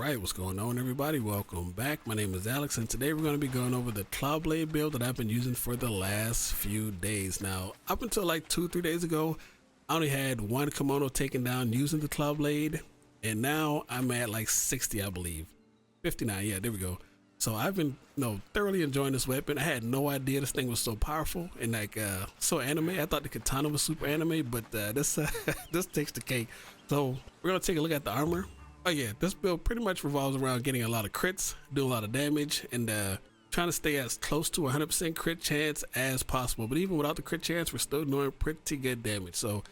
Alright, what's going on everybody? Welcome back. My name is Alex and today we're going to be going over the Cloud Blade build that I've been using for the last few days. Now, up until like 2-3 days ago, I only had one Kemono taken down using the Cloud Blade, and now I'm at like 60, I believe. 59, yeah, there we go. So I've been, thoroughly enjoying this weapon. I had no idea this thing was so powerful and like so anime. I thought the katana was super anime, but this this takes the cake. So we're gonna take a look at the armor. Oh yeah, this build pretty much revolves around getting a lot of crits, doing a lot of damage, and trying to stay as close to 100% crit chance as possible. But even without the crit chance, we're still doing pretty good damage. So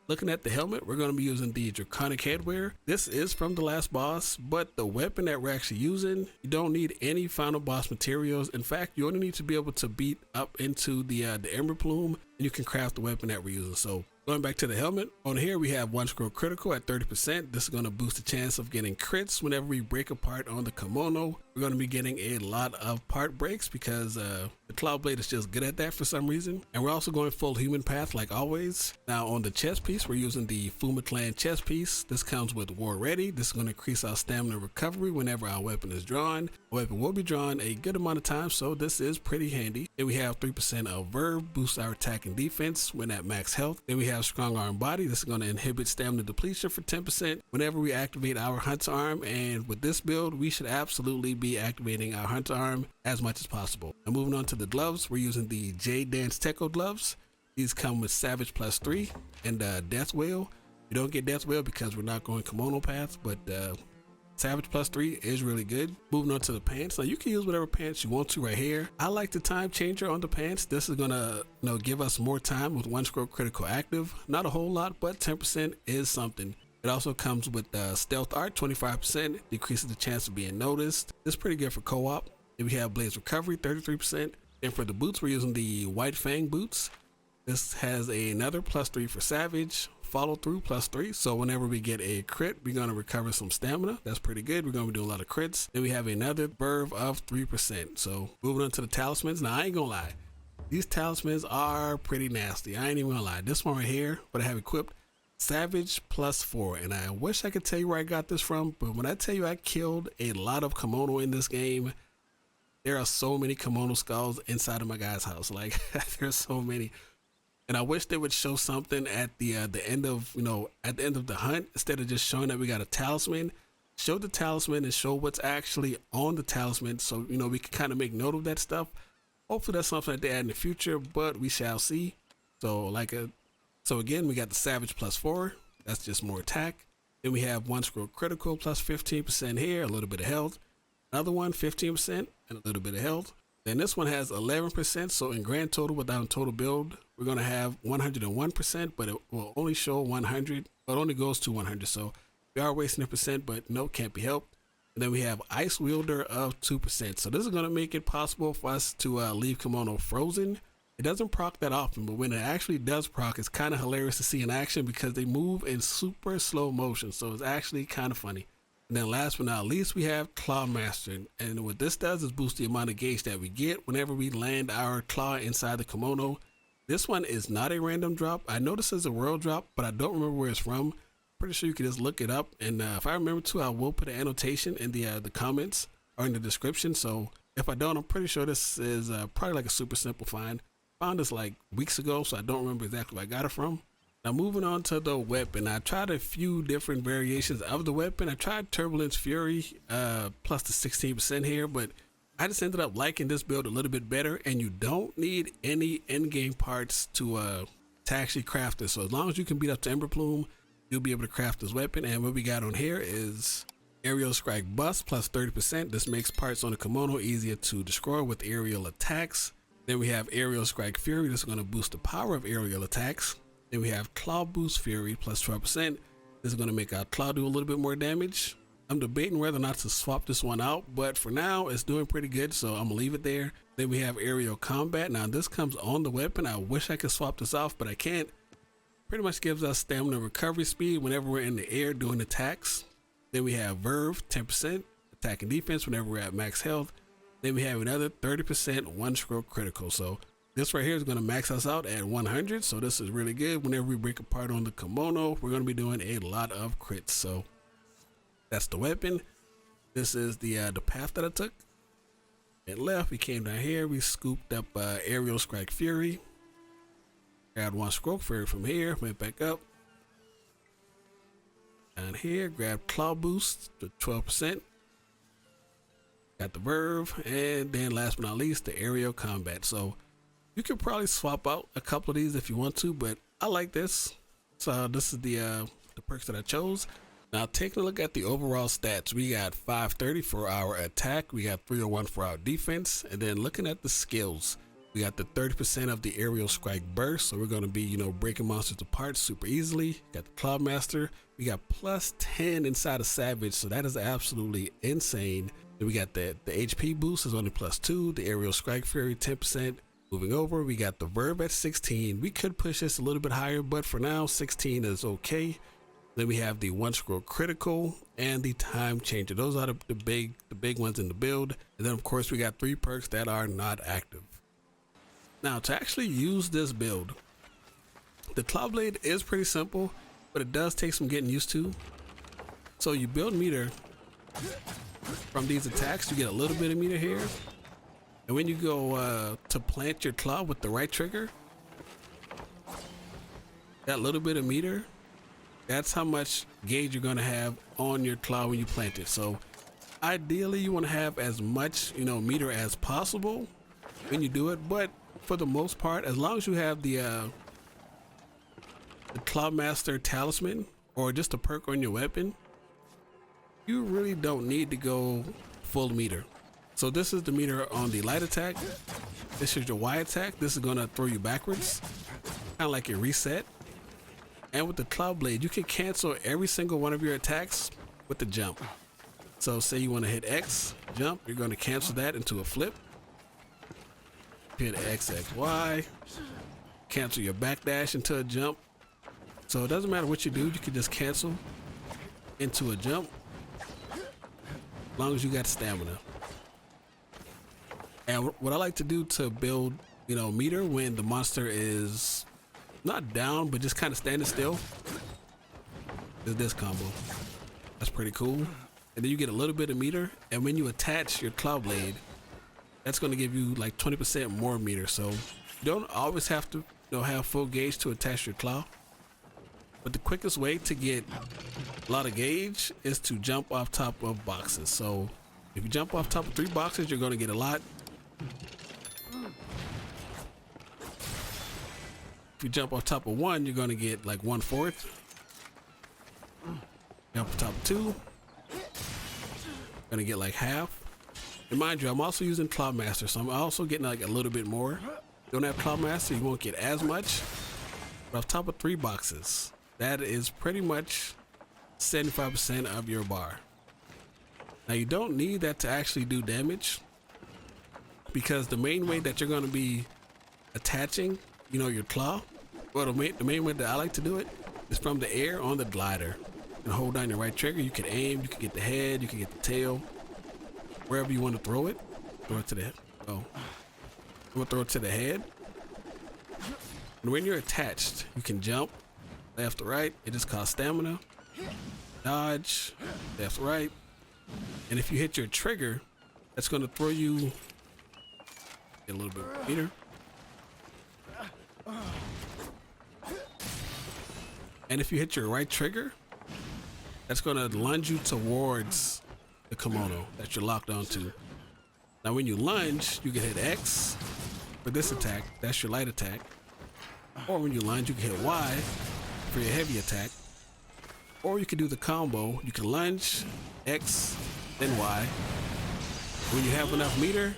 looking at the helmet, we're going to be using the Draconic Headwear. This is from the last boss, but the weapon that we're actually using, you don't need any final boss materials. In fact, you only need to be able to beat up into the Ember Plume, and you can craft the weapon that we're using. So going back to the helmet, on here we have one scroll critical at 30%. This is going to boost the chance of getting crits whenever we break apart on the Kemono. We're going to be getting a lot of part breaks because the Cloud Blade is just good at that for some reason. And we're also going full human path like always. Now on the chest piece, we're using the Fuma Clan chest piece. This comes with War Ready. This is going to increase our stamina recovery whenever our weapon is drawn. The weapon will be drawn a good amount of time, so this is pretty handy. Then we have 3% of Verve, boosts our attack and defense when at max health. Then we have Strong Arm Body. This is going to inhibit stamina depletion for 10% whenever we activate our Hunter Arm, and with this build we should absolutely be activating our Hunter Arm as much as possible. Now moving on to the gloves, we're using the Jade Dance Tekko gloves. These come with Savage +3 and Death Wail. You don't get Death Wail because we're not going Kemono path, but Savage +3 is really good. Moving on to the pants. Now you can use whatever pants you want to right here. I like the time changer on the pants. This is gonna give us more time with one scroll critical active. Not a whole lot, but 10% is something. It also comes with Stealth Art, 25%, decreases the chance of being noticed. This is pretty good for co-op. Then we have Blaze Recovery, 33%. And for the boots, we're using the White Fang boots. This has another +3 for Savage, follow through +3. So whenever we get a crit, we're going to recover some stamina. That's pretty good. We're going to be doing a lot of crits. Then we have another Verve of 3%. So moving on to the talismans. Now I ain't gonna lie, these talismans are pretty nasty. I ain't even gonna lie. This one right here, what I have equipped, Savage +4, and I wish I could tell you where I got this from, but when I tell you I killed a lot of Kemono in this game, there are so many Kemono skulls inside of my guy's house. Like there's so many, and I wish they would show something at the end of at the end of the hunt, instead of just showing that we got a talisman. Show the talisman and show what's actually on the talisman, so we can kind of make note of that stuff. Hopefully that's something that they add in the future, but we shall see. So again, we got the Savage +4, that's just more attack. Then we have one scroll critical plus 15% here, a little bit of health. Another one, 15% and a little bit of health. Then this one has 11%, so in grand total, without total build, we're going to have 101%, but it will only show 100, but it only goes to 100, so we are wasting a percent, but no, can't be helped. And then we have Ice Wielder of 2%, so this is going to make it possible for us to leave Kemono frozen. It doesn't proc that often, but when it actually does proc, it's kind of hilarious to see in action because they move in super slow motion, so it's actually kind of funny. And then last but not least, we have Claw Master, and what this does is boost the amount of gauge that we get whenever we land our claw inside the Kemono. This one is not a random drop. I know this is a world drop, but I don't remember where it's from. Pretty sure you can just look it up, and if I remember to, I will put an annotation in the comments or in the description. So if I don't, I'm pretty sure this is probably like a super simple find. Found this like weeks ago, so I don't remember exactly where I got it from. Now moving on to the weapon, I tried a few different variations of the weapon. I tried Turbulence Fury plus the 16% here, but I just ended up liking this build a little bit better, and you don't need any endgame parts to actually craft this. So as long as you can beat up to Ember Plume, you'll be able to craft this weapon. And what we got on here is Aerial Strike Bust plus 30%. This makes parts on the Kemono easier to destroy with aerial attacks. Then we have Aerial Strike Fury. This is going to boost the power of aerial attacks. Then we have Claw Boost Fury plus 12%. This is going to make our claw do a little bit more damage. I'm debating whether or not to swap this one out, but for now it's doing pretty good, so I'm gonna leave it there. Then we have Aerial Combat. Now this comes on the weapon. I wish I could swap this off, but I can't. Pretty much gives us stamina recovery speed whenever we're in the air doing attacks. Then we have Verve, 10% attack and defense whenever we're at max health. Then we have another 30% one scroll critical. So this right here is going to max us out at 100. So this is really good. Whenever we break apart on the Kemono, we're going to be doing a lot of crits. So that's the weapon. This is the path that I took. And left, we came down here. We scooped up aerial strike fury. Grabbed one stroke fury from here. Went back up. Down here, grabbed claw boost to 12%. Got the verve, and then last but not least, the aerial combat. So you could probably swap out a couple of these if you want to, but I like this. So this is the perks that I chose. Now taking a look at the overall stats, we got 530 for our attack, we got 301 for our defense, and then looking at the skills, we got the 30% of the aerial strike burst, so we're going to be, you know, breaking monsters apart super easily. Got the Claw Master, we got plus 10 inside of Savage, so that is absolutely insane. Then we got the HP boost is only plus 2, the aerial strike fury 10%. Moving over, we got the verb at 16. We could push this a little bit higher, but for now 16 is okay. Then we have the one scroll critical and the time changer. Those are the big ones in the build. And then of course we got 3 perks that are not active. Now to actually use this build, the Claw Blade is pretty simple, but it does take some getting used to. So you build meter from these attacks, you get a little bit of meter here. And when you go to plant your claw with the right trigger, that little bit of meter, that's how much gauge you're going to have on your claw when you plant it. So ideally you want to have as much, you know, meter as possible when you do it, but for the most part, as long as you have the Claw Master Talisman or just a perk on your weapon, you really don't need to go full meter. So this is the meter on the light attack. This is your Y attack. This is going to throw you backwards, kind of like a reset. And with the Claw Blade, you can cancel every single one of your attacks with the jump. So say you want to hit X, jump, you're going to cancel that into a flip. Hit X, X, Y, cancel your backdash into a jump. So it doesn't matter what you do, you can just cancel into a jump as long as you got stamina. And what I like to do to build, you know, meter when the monster is not down, but just kind of standing still, is this combo. That's pretty cool. And then you get a little bit of meter, and when you attach your Claw Blade, that's going to give you like 20% more meter. So you don't always have to, you know, have full gauge to attach your claw. But the quickest way to get a lot of gauge is to jump off top of boxes. So if you jump off top of 3 boxes, you're going to get a lot. If you jump off top of 1, you're going to get like 1/4. Jump on top of 2, going to get like half. And mind you, I'm also using Claw Master, so I'm also getting like a little bit more. You don't have Claw Master, you won't get as much. But off top of 3 boxes, that is pretty much 75% of your bar. Now you don't need that to actually do damage, because the main way that you're going to be attaching, you know, your claw, well, the main way that I like to do it is from the air on the glider. And hold down your right trigger, you can aim, you can get the head, you can get the tail, wherever you want to throw it. Throw it to the head. Oh, I'm gonna throw it to the head. And when you're attached, you can jump left or right. It just costs stamina. Dodge left, right. And if you hit your trigger, that's going to throw you a little bit of meter. And if you hit your right trigger, that's going to lunge you towards the Kemono that you're locked onto. Now when you lunge, you can hit X for this attack. That's your light attack. Or when you lunge, you can hit Y for your heavy attack. Or you can do the combo. You can lunge, X, then Y. When you have enough meter,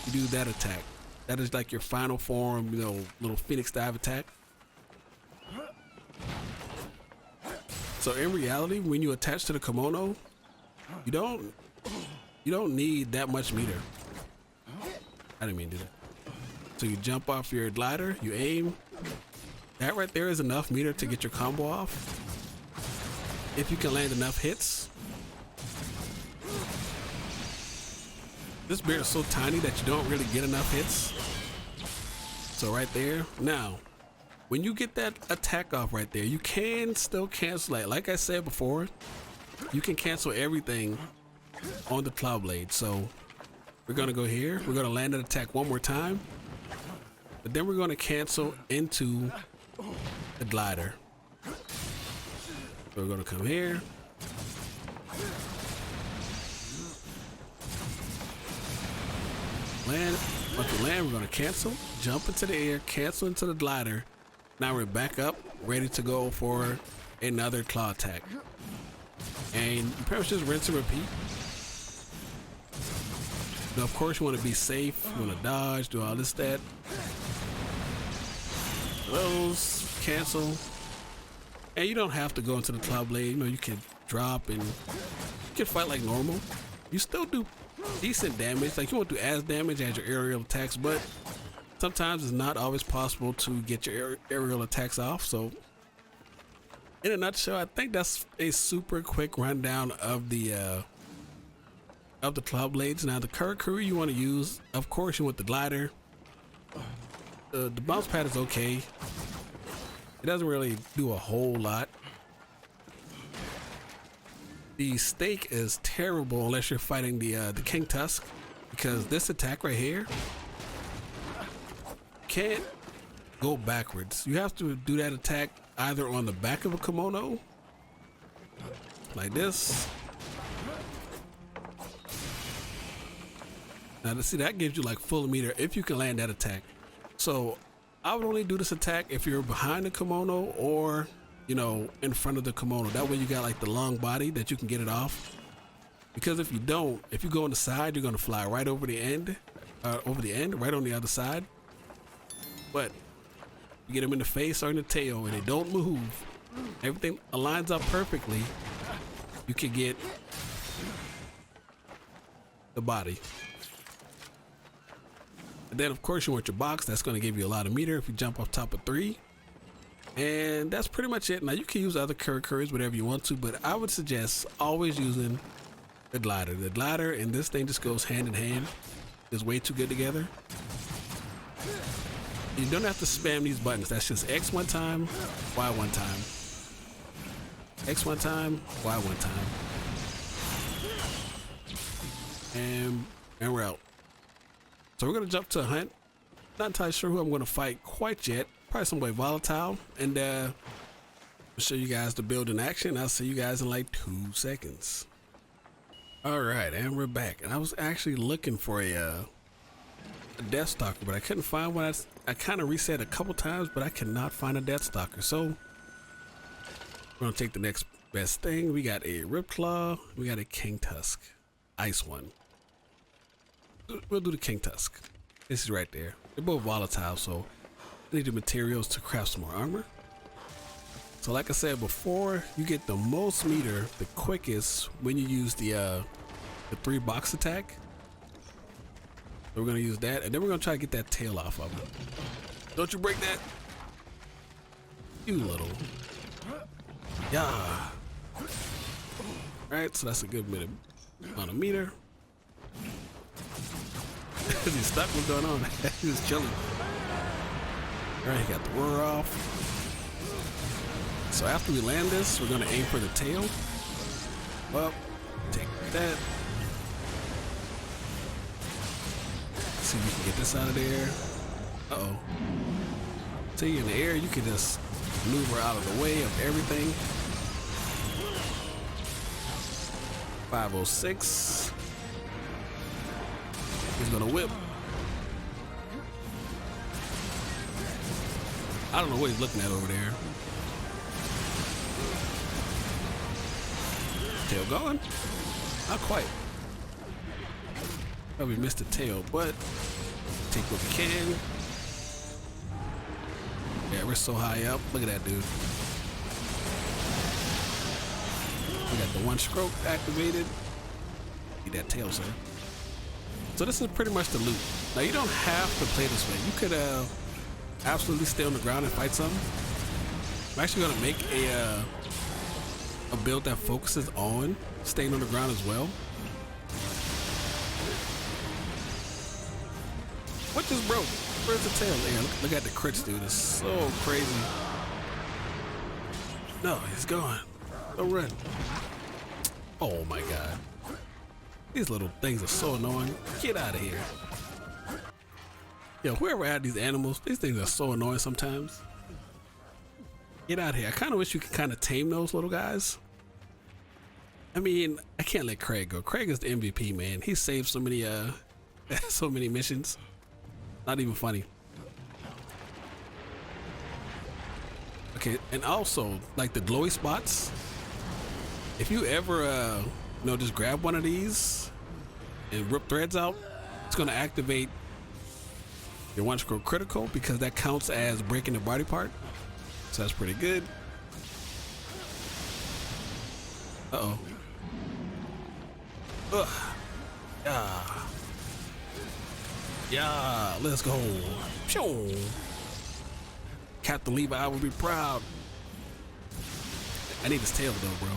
you do that attack. That is like your final form, you know, little Phoenix dive attack. So in reality, when you attach to the Kemono, you don't need that much meter. I didn't mean to do that. So you jump off your glider, you aim. That right there is enough meter to get your combo off. If you can land enough hits. This bear is so tiny that you don't really get enough hits. So right there. Now, when you get that attack off right there, you can still cancel it. Like I said before, you can cancel everything on the claw blade. So we're gonna go here. We're gonna land an attack one more time, but then we're gonna cancel into the glider. So we're gonna come here. Land. Once we land, we're gonna cancel, jump into the air, cancel into the glider. Now we're back up, ready to go for another claw attack. And you pretty much just rinse and repeat. Now, of course, you want to be safe. You want to dodge, do all this, that. Those, cancel. And you don't have to go into the claw blade. You know, you can drop and you can fight like normal. You still do decent damage. Like, you won't do as damage as your aerial attacks, but sometimes it's not always possible to get your aerial attacks off. So in a nutshell, I think that's a super quick rundown of the claw blades. Now the Karakuri you want to use, of course you want the glider. The bounce pad is okay. It doesn't really do a whole lot. The stake is terrible unless you're fighting the King Tusk, because this attack right here can't go backwards. You have to do that attack either on the back of a Kemono, like this. Now to see, that gives you like full meter if you can land that attack. So I would only do this attack if you're behind the Kemono or, you know, in front of the Kemono. That way you got like the long body that you can get it off. Because if you don't, if you go on the side, you're gonna fly right over the end, right on the other side. But you get them in the face or in the tail and they don't move, everything aligns up perfectly, you can get the body. And then of course you want your box. That's going to give you a lot of meter if you jump off top of 3. And that's pretty much it. Now you can use other Karakuris, whatever you want to, but I would suggest always using the glider. The glider and this thing just goes hand in hand. It's way too good together. You don't have to spam these buttons. That's just X one time, Y one time. X one time, Y one time. And we're out. So we're gonna jump to a hunt. Not entirely sure who I'm gonna fight quite yet. Probably somebody volatile. And I'll show you guys the build in action. I'll see you guys in like 2 seconds. Alright, and we're back. And I was actually looking for a Death Stalker, but I couldn't find one. I kind of reset a couple times, but I cannot find a Death Stalker. So we're gonna take the next best thing. We got a Rip Claw. We got a King Tusk, Ice one. We'll do the King Tusk. This is right there. They're both volatile, so I need the materials to craft some more armor. So like I said before, you get the most meter the quickest when you use the 3 box attack. So we're gonna use that, and then we're gonna try to get that tail off of it. Don't you break that, you little. Yeah. Alright, so that's a good amount of meter. He's stuck. What's going on? He was chilling. Alright, he got the roar off. So after we land this, we're gonna aim for the tail. Well, take that. See if we can get this out of there. Uh-oh. See, in the air, you can just maneuver out of the way of everything. 506. He's gonna whip. I don't know what he's looking at over there. Tail going? Not quite. Probably missed the tail, but take what we can. Yeah, we're so high up. Look at that dude. We got the 1 stroke activated. Get that tail, sir. So this is pretty much the loot. Now you don't have to play this way. You could absolutely stay on the ground and fight something. I'm actually gonna make a build that focuses on staying on the ground as well. What just broke? Where's the tail? Yeah, look at the crits, dude. It's so crazy. No, he's gone. Don't run. Oh my god. These little things are so annoying. Get out of here. Yo, whoever had these animals, these things are so annoying sometimes. Get out of here. I kind of wish you could kind of tame those little guys. I mean, I can't let Craig go. Craig is the MVP, man. He saved so many so many missions. Not even funny. Okay, and also like the glowy spots. If you ever you know, just grab one of these and rip threads out, it's gonna activate your once critical because that counts as breaking the body part. So that's pretty good. Uh-oh. Ugh. Yeah. Yeah, let's go. Sure. Captain Levi will be proud. I need his tail though, bro.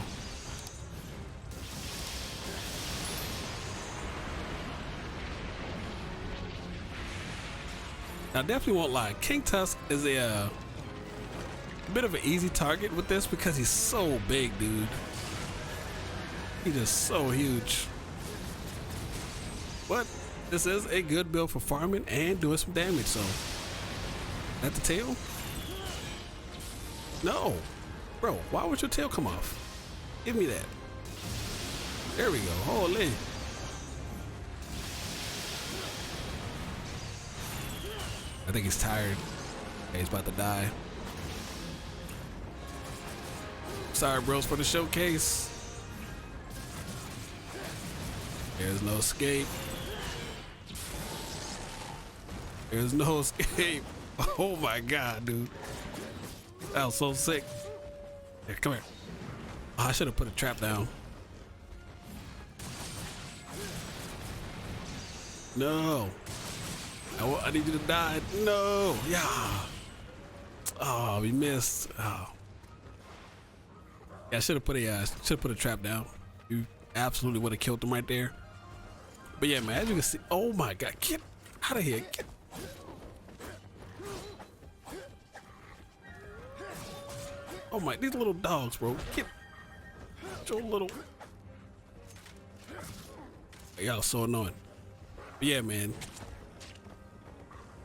I definitely won't lie. King Tusk is a bit of an easy target with this because he's so big, dude. He's just so huge. But this is a good build for farming and doing some damage, so. At the tail? No. Bro, why would your tail come off? Give me that. There we go. Holy. I think he's tired. Okay, he's about to die. Sorry, bros, for the showcase. There's no escape. There's no escape. Oh my god, dude. That was so sick. Here, come here. Oh, I should have put a trap down. No. I need you to die. No. Yeah. Oh, we missed. Oh. Yeah, I should have put a trap down. You absolutely would have killed him right there. But yeah, man, as you can see, oh my god, get out of here. Get. Oh my, these little dogs, bro. Get your little. Y'all so annoying. But yeah, man.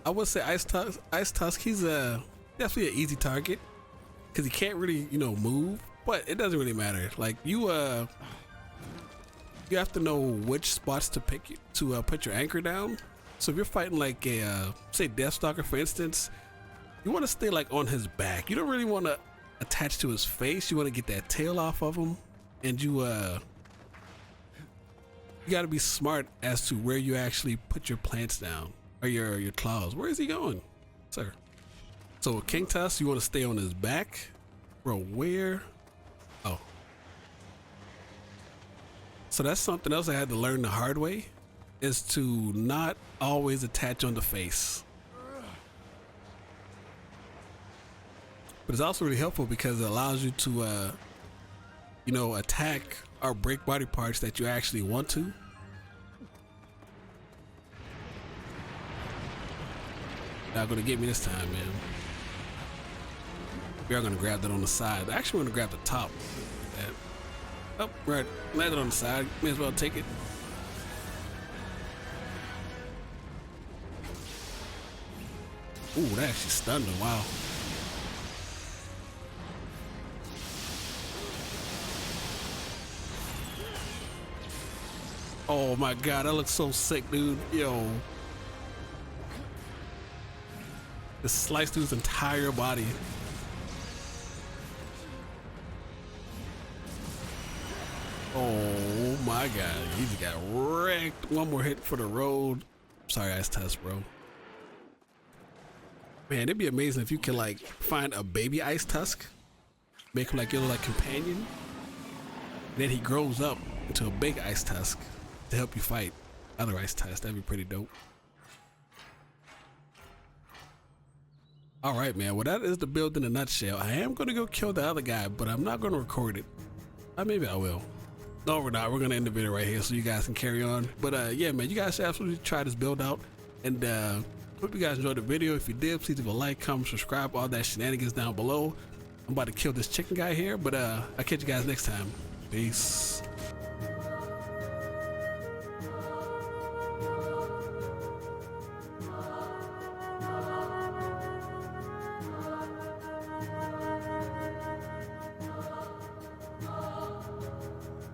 I would say Ice Tusk, he's definitely an easy target because he can't really, you know, move, but it doesn't really matter. Like you have to know which spots to pick to put your anchor down. So if you're fighting like a say Deathstalker, for instance, you want to stay like on his back. You don't really want to attach to his face. You want to get that tail off of him, and you got to be smart as to where you actually put your plants down. Or your claws. Where is he going, sir? So with King Tusk, you want to stay on his back, bro. Where? Oh, so that's something else I had to learn the hard way, is to not always attach on the face. But it's also really helpful because it allows you to, you know, attack or break body parts that you actually want to. Not gonna get me this time, man. We are gonna grab that on the side. Actually, we're gonna grab the top. Like oh, right. Land it on the side. May as well take it. Ooh, that actually stunned him. Wow. Oh my god, that looks so sick, dude. Yo. It sliced through his entire body. Oh my god, he just got wrecked. One more hit for the road. Sorry, Ice Tusk, bro. Man, it'd be amazing if you could like find a baby Ice Tusk, make him like your like companion, and then he grows up into a big Ice Tusk to help you fight other Ice Tusks. That'd be pretty dope. All right, man. Well, that is the build in a nutshell. I am going to go kill the other guy, but I'm not going to record it. Maybe I will. No, we're not. We're going to end the video right here so you guys can carry on. But yeah, man, you guys should absolutely try this build out. And hope you guys enjoyed the video. If you did, please leave a like, comment, subscribe, all that shenanigans down below. I'm about to kill this chicken guy here, but I'll catch you guys next time. Peace.